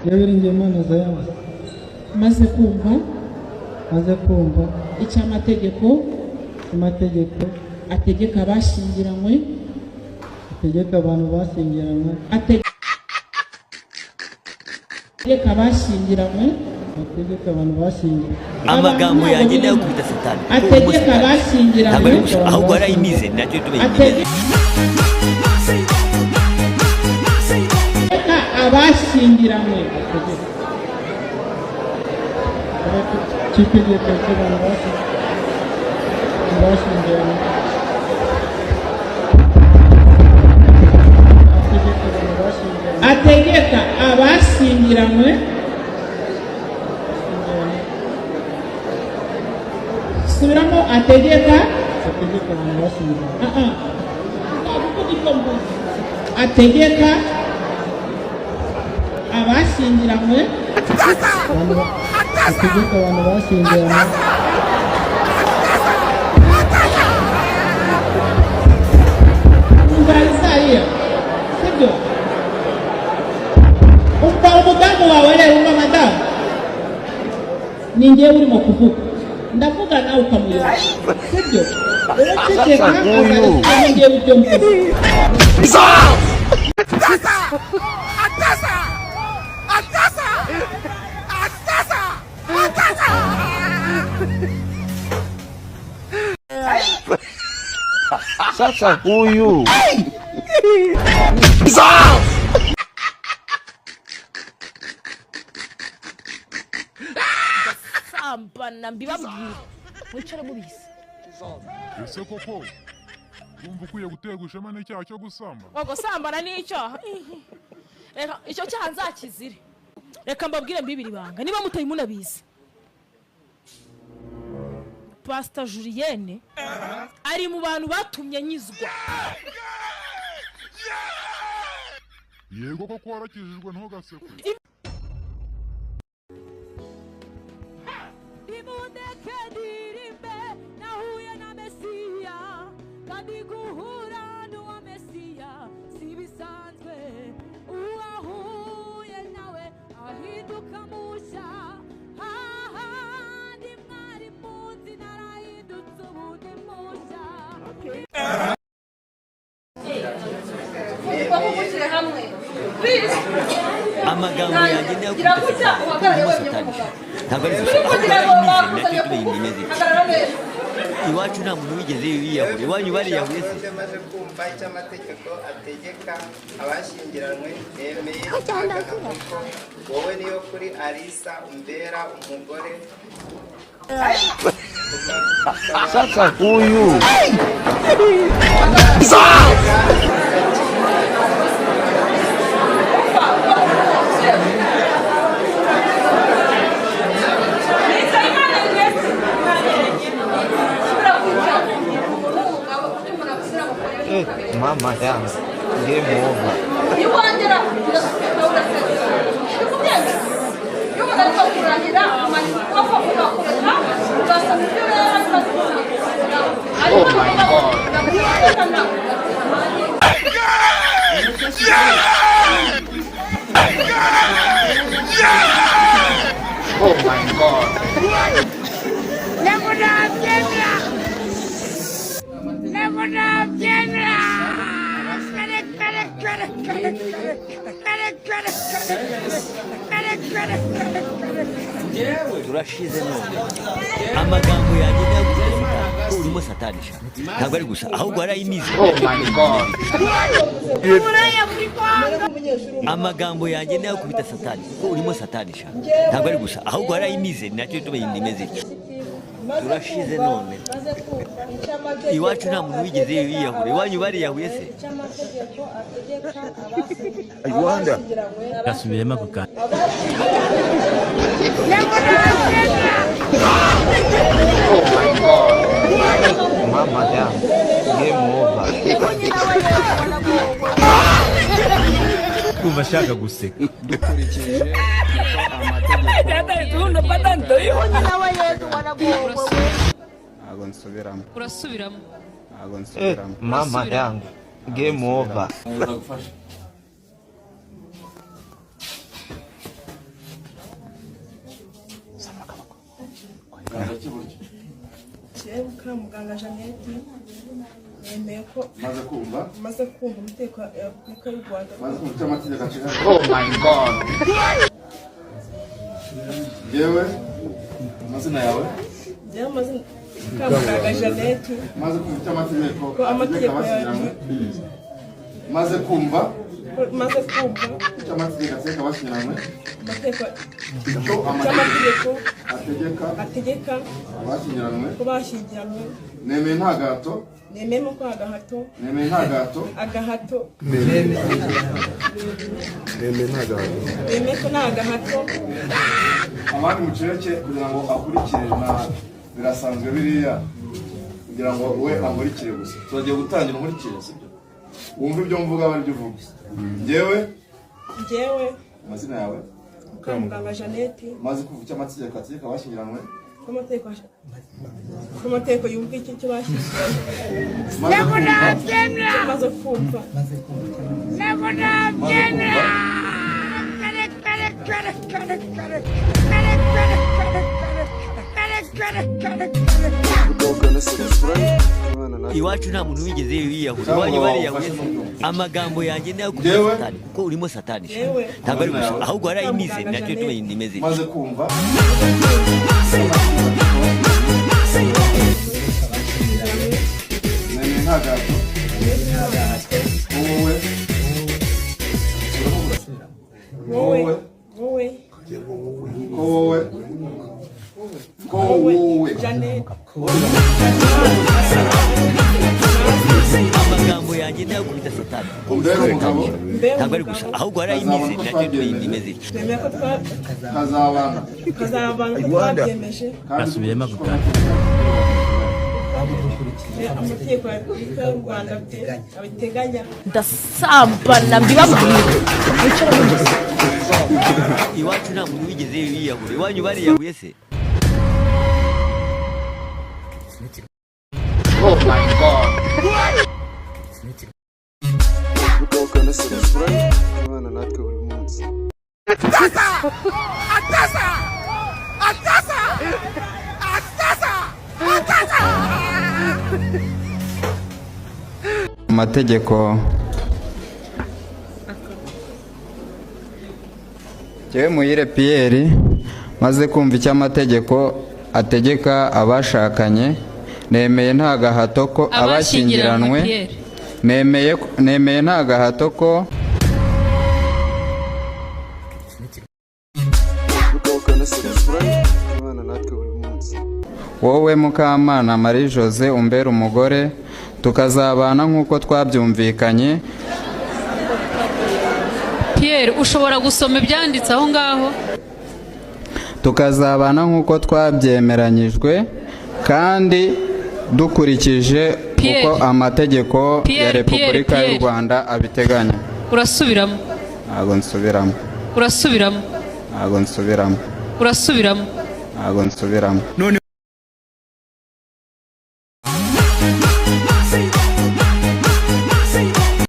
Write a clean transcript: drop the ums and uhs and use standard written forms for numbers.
yabiringiye Imana zayawe maze kumva icy'amategeko ategeka abashyingiranywe ategeka abantu bashyingiranywe amagambo yanjye nayo kubita satani ategeka abashyingiranywe ahubwo arayimize nacyo tubayimize abashyingiranywe cy'itegeko cy'abantu bashyingiranywe ategeka abashyingiranywe subiramo ategeka abantu bashyingiranywe ategeka abashyingiranywe ategeka abantu bashyingiranywe Isaiah sibyo umva umudamu wawe rero umva madamu ni njyewe urimo kuvuga ndavuga nawe ukamuyobora sibyo uraceceka azareka njyewe ibyo mvuze Sasa huyu sambana mbibabwira mwicare mubizi ese koko wumva ukwiye guterwa ishema n'icyaha cyo gusamba ubwo sambana n'icyaha reka icyo cyaha nzakizire reka mbabwire mbibiri banga niba mutayi munabizi Pastor Julienne ari mu bantu batumye nyizwa yego koko warakijijwe ntugasekwe Imundeke dirimbe nahuye na Mesiya kandi guhura n'uwa Mesiya si bisanzwe uwahuye nawe ahinduka mushya hahandi mwari munsi narahindutse ubundi mushya amagambo yanjye nayo kubita satani ntabwo ari gusa ahubwo arayimize nacyo tubayimize iwacu nta muntu wigeze yiyahura iwanyu bariyahuye se maze kumva icy'amategeko ategeka abashyingiranywe nemeye kuko wowe niyo kuri Alisa umbera umugore sasa huyu mama yangu game over iwongera oh my god oh my god turashize none amagambo yanjye nayo kubita satani ko urimo satanisha ntabwo ari gusa ahubwo arayimize oh my god amagambo yanjye nayo kubita satani ko urimo satanisha ntabwo ari gusa ahubwo arayimize nacyo tubayimize turashize none iwacu nta muntu wigeze yiyahura iwanyu bariyahuye se Iwanda gasubiremo ako kanya oh my god mama yangu game over kumva ashaka guseka dukurikije ntabwo nsubiramo mama yangu game over Mukamuganga Jeannette yemeye ko maze kumva amategeko ya Repubulika y'u Rwanda. maze kumva amategeko ateganya. Oh my God. Yewe amazina yawe Jewe amazina Mukamuganga Jeannette maze kumva amategeko ko amategeko ya maze kumva amategeko ategeka abashyingiranywe amategeko ategeka abashyingiranywe nemeye nta gahato nemeye ko nta gahato abandi mucereke kugira ngo akurikire na birasanzwe biriya kugira ngo we amurikire gusa turagiye gutangira umurikire sibyo wumva ibyo mvuga bari byo uvuga njyewe amazina yawe Mukamuganga Jeannette maze kuvuga amategeko ategeka abashyingiranywe amategeko yumva iki cyo bashyingiranywe maze kumva iwacu nta muntu wigeze yiyahura iwanyu bariyahuye amagambo yanjye nayo kubita satani kuko urimo satani ntabwo ari gusa ahubwo warayimize nacyo tumenye indimeze maze kumva nemeye nta gahato wowe Jeannette amagambo yanjye nayo kubita satani kuko urimo satani ntabwo ari gusa ahubwo warayimize nacyo tumenye indimeze nemeye ko kazabana twabyemeje asubiyemo ako kanya amategeko ya Repubulika y'u Rwanda abiteganya. ndasambana mbibabwira iwacu nta muntu wigeze yiyahura iwanyu bariyahuye se Oh my God. amategeko Jewe Muhire Pierre maze kumva icyo amategeko ategeka abashakanye nemeye nta gahato ko abashyingiranywe nemeye nta gahato ko wowe Mukamana Marie Jose umbera umugore tukazabana nk'uko twabyumvikanye. Pierre ushobora gusoma ibyanditse aho ngaho tukazabana nk'uko twabyemeranyijwe kandi dukurikije uko amategeko ya Repubulika y'u Rwanda abiteganya. urasubiramo ntabwo nsubiramo urasubiramo ntabwo nsubiramo urasubiramo ntabwo nsubiramo